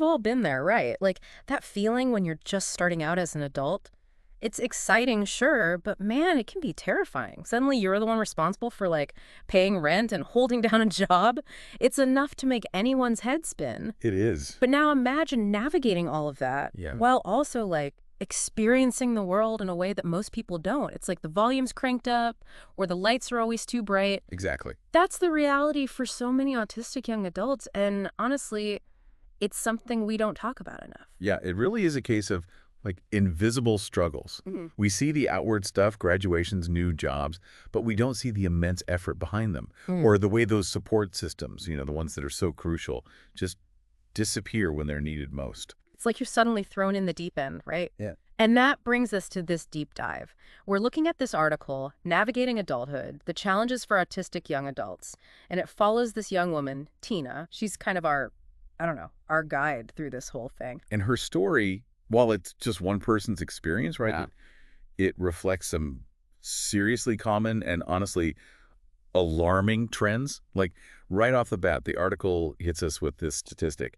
all been there, right? Like, that feeling when you're just starting out as an adult. It's exciting, sure, but man, it can be terrifying. Suddenly you're the one responsible for, like, paying rent and holding down a job. It's enough to make anyone's head spin. It is. But now imagine navigating all of that while also, like, experiencing the world in a way that most people don't. It's like the volume's cranked up or the lights are always too bright. Exactly. That's the reality for so many autistic young adults, and honestly, it's something we don't talk about enough. Yeah, it really is a case of like invisible struggles. We see the outward stuff, graduations, new jobs, but we don't see the immense effort behind them or the way those support systems, the ones that are so crucial, just disappear when they're needed most. It's like you're suddenly thrown in the deep end, right? Yeah. And that brings us to this deep dive. We're looking at this article, Navigating Adulthood, the Challenges for Autistic Young Adults. And it follows this young woman, Tina. She's kind of our guide through this whole thing. And her story, while it's just one person's experience, right, Yeah. it reflects some seriously common and honestly alarming trends. Like right off the bat, the article hits us with this statistic.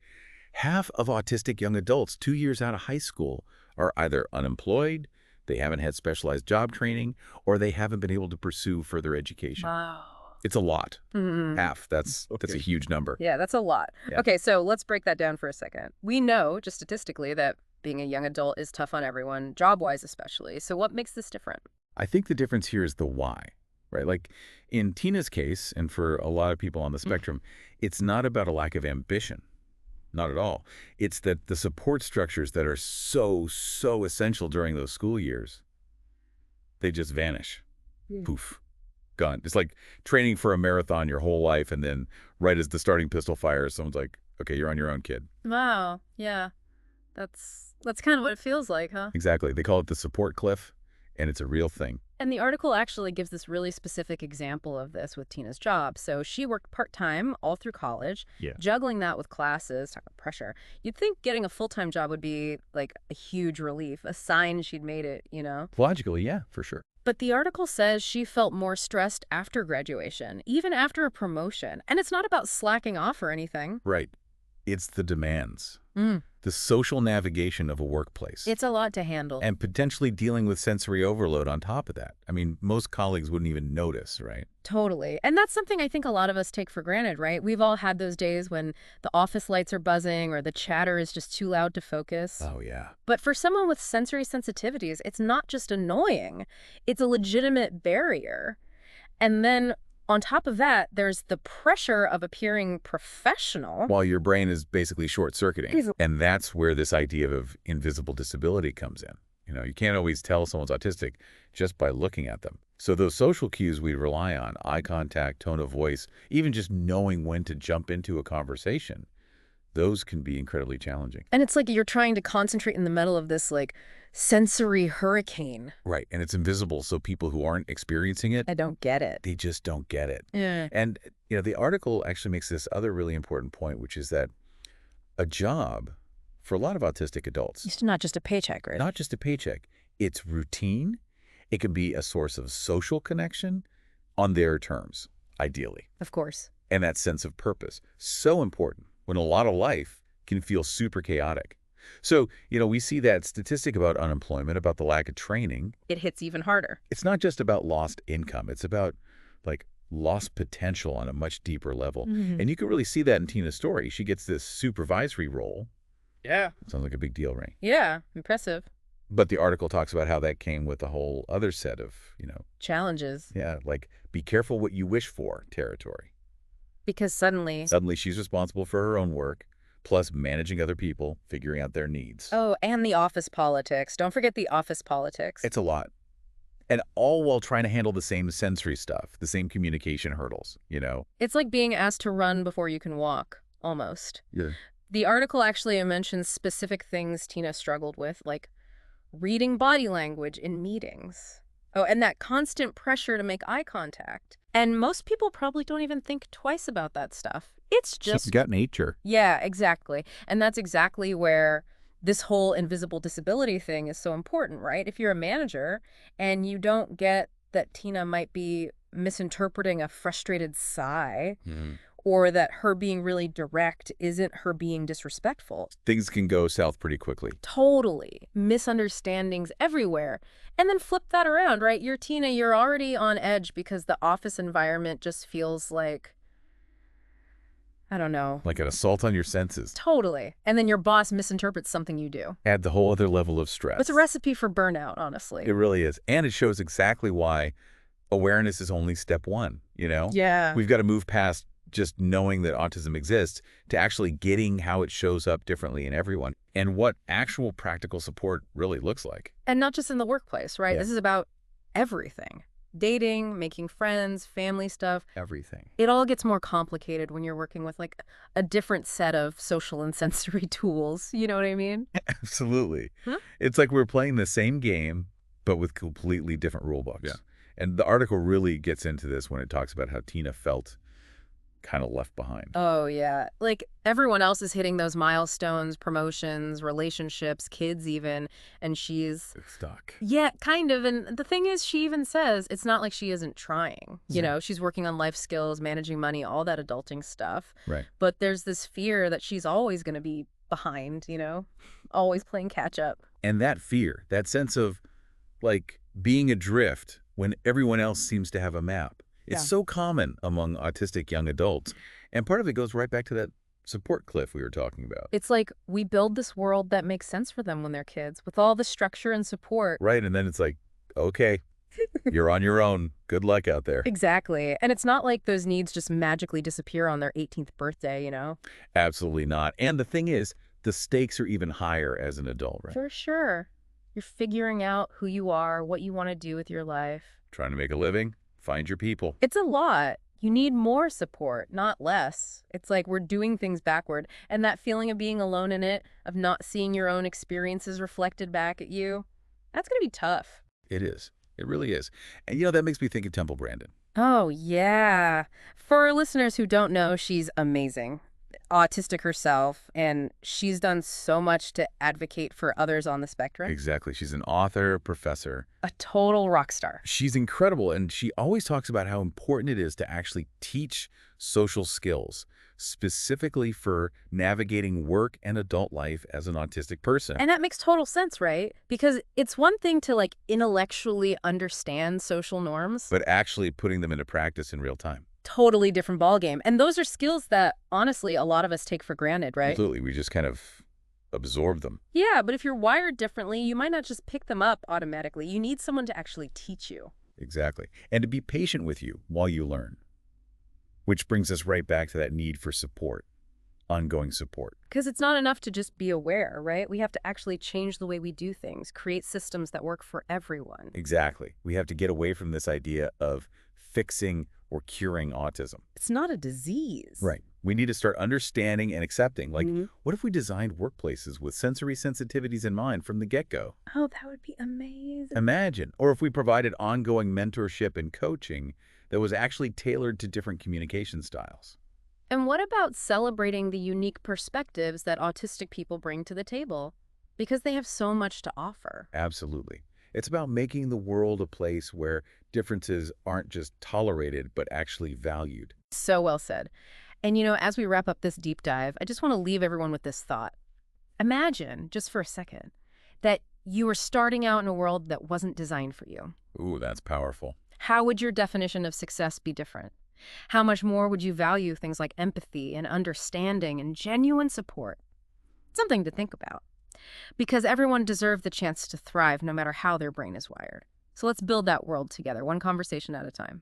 Half of autistic young adults 2 years out of high school are either unemployed, they haven't had specialized job training, or they haven't been able to pursue further education. Wow. It's a lot. Half. That's a huge number. Yeah, that's a lot. Yeah. Okay, so let's break that down for a second. We know, just statistically, that being a young adult is tough on everyone, job-wise especially. So what makes this different? I think the difference here is the why, right? Like in Tina's case, and for a lot of people on the spectrum, it's not about a lack of ambition. Not at all. It's that the support structures that are so essential during those school years, they just vanish. Poof. Gone. It's like training for a marathon your whole life, and then right as the starting pistol fires, someone's like, okay, you're on your own, kid. Wow, yeah. That's kind of what it feels like, huh? Exactly. They call it the support cliff, and it's a real thing. And the article actually gives this really specific example of this with Tina's job. So she worked part-time all through college, juggling that with classes, talk about pressure. You'd think getting a full-time job would be like a huge relief, a sign she'd made it, Logically, yeah, for sure. But the article says she felt more stressed after graduation, even after a promotion. And it's not about slacking off or anything. Right. It's the demands. The social navigation of a workplace. It's a lot to handle. And potentially dealing with sensory overload on top of that. I mean, most colleagues wouldn't even notice, right? Totally. And that's something I think a lot of us take for granted, right? We've all had those days when the office lights are buzzing or the chatter is just too loud to focus. Oh, yeah. But for someone with sensory sensitivities, it's not just annoying. It's a legitimate barrier. And then on top of that, there's the pressure of appearing professional. While your brain is basically short-circuiting. And that's where this idea of invisible disability comes in. You can't always tell someone's autistic just by looking at them. So those social cues we rely on, eye contact, tone of voice, even just knowing when to jump into a conversation, those can be incredibly challenging. And it's like you're trying to concentrate in the middle of this, like, sensory hurricane. Right. And it's invisible, so people who aren't experiencing it, I don't get it. they just don't get it. Yeah. And, the article actually makes this other really important point, which is that a job, for a lot of autistic adults, It's not just a paycheck, right? not just a paycheck, it's routine. It can be a source of social connection on their terms, ideally. Of course. And that sense of purpose, so important when a lot of life can feel super chaotic. So, we see that statistic about unemployment, about the lack of training. It hits even harder. It's not just about lost income. It's about, like, lost potential on a much deeper level. And you can really see that in Tina's story. She gets this supervisory role. Yeah. Sounds like a big deal, right? Yeah, impressive. But the article talks about how that came with a whole other set of, Challenges. like be careful what you wish for territory. Because suddenly She's responsible for her own work, plus managing other people, figuring out their needs. Oh, and the office politics. Don't forget the office politics. It's a lot. And all while trying to handle the same sensory stuff, the same communication hurdles, It's like being asked to run before you can walk, almost. Yeah. The article actually mentions specific things Tina struggled with, like reading body language in meetings. Oh, and that constant pressure to make eye contact. And most people probably don't even think twice about that stuff. It's just gut nature. Yeah, exactly. And that's exactly where this whole invisible disability thing is so important, right? If you're a manager and you don't get that Tina might be misinterpreting a frustrated sigh or that her being really direct isn't her being disrespectful. Things can go south pretty quickly. Totally. Misunderstandings everywhere. And then flip that around, right? You're Tina, you're already on edge because the office environment just feels like, I don't know. Like an assault on your senses. Totally. And then your boss misinterprets something you do. Add the whole other level of stress. It's a recipe for burnout, honestly. It really is. And it shows exactly why awareness is only step one, you know? Yeah. We've got to move past just knowing that autism exists to actually getting how it shows up differently in everyone and what actual practical support really looks like. And not just in the workplace, right? Yeah. This is about everything. Dating, making friends, family stuff. Everything. It all gets more complicated when you're working with like a different set of social and sensory tools. You know what I mean? Absolutely. Huh? It's like we're playing the same game, but with completely different rule books. Yeah. And the article really gets into this when it talks about how Tina felt kind of left behind. Oh, yeah. Like everyone else is hitting those milestones, promotions, relationships, kids even, and she's... Stuck. Yeah, kind of. And the thing is, she even says it's not like she isn't trying. You know, she's working on life skills, managing money, all that adulting stuff. Right. But there's this fear that she's always going to be behind, you know, always playing catch up. And that fear, that sense of like being adrift when everyone else seems to have a map, it's Yeah. so common among autistic young adults. And part of it goes right back to that support cliff we were talking about. It's like we build this world that makes sense for them when they're kids with all the structure and support. Right. And then it's like, okay, you're on your own. Good luck out there. Exactly. And it's not like those needs just magically disappear on their 18th birthday, you know? Absolutely not. And the thing is, the stakes are even higher as an adult, right? For sure. You're figuring out who you are, what you want to do with your life. Trying to make a living, find your people. It's a lot. You need more support, not less. It's like we're doing things backward. And that feeling of being alone in it, of not seeing your own experiences reflected back at you, that's going to be tough. It is. It really is. And, you know, that makes me think of Temple Grandin. Oh, yeah. For our listeners who don't know, she's amazing. Autistic herself, and she's done so much to advocate for others on the spectrum. Exactly. She's an author, professor. A total rock star. She's incredible, and she always talks about how important it is to actually teach social skills, specifically for navigating work and adult life as an autistic person. And that makes total sense, right? Because it's one thing to like intellectually understand social norms. But actually putting them into practice in real time. Totally different ballgame. And those are skills that, honestly, a lot of us take for granted, right? Absolutely. We just kind of absorb them. Yeah, but if you're wired differently, you might not just pick them up automatically. You need someone to actually teach you. Exactly. And to be patient with you while you learn. Which brings us right back to that need for support, ongoing support. Because it's not enough to just be aware, right? We have to actually change the way we do things, create systems that work for everyone. Exactly. We have to get away from this idea of fixing or curing autism. It's not a disease. Right. We need to start understanding and accepting, like, Mhm. what if we designed workplaces with sensory sensitivities in mind from the get-go? Oh, that would be amazing. Imagine. Or if we provided ongoing mentorship and coaching that was actually tailored to different communication styles. And what about celebrating the unique perspectives that autistic people bring to the table? Because they have so much to offer. Absolutely. It's about making the world a place where differences aren't just tolerated, but actually valued. So well said. And, you know, as we wrap up this deep dive, I just want to leave everyone with this thought. Imagine, just for a second, that you were starting out in a world that wasn't designed for you. Ooh, that's powerful. How would your definition of success be different? How much more would you value things like empathy and understanding and genuine support? Something to think about. Because everyone deserves the chance to thrive no matter how their brain is wired. So let's build that world together, one conversation at a time.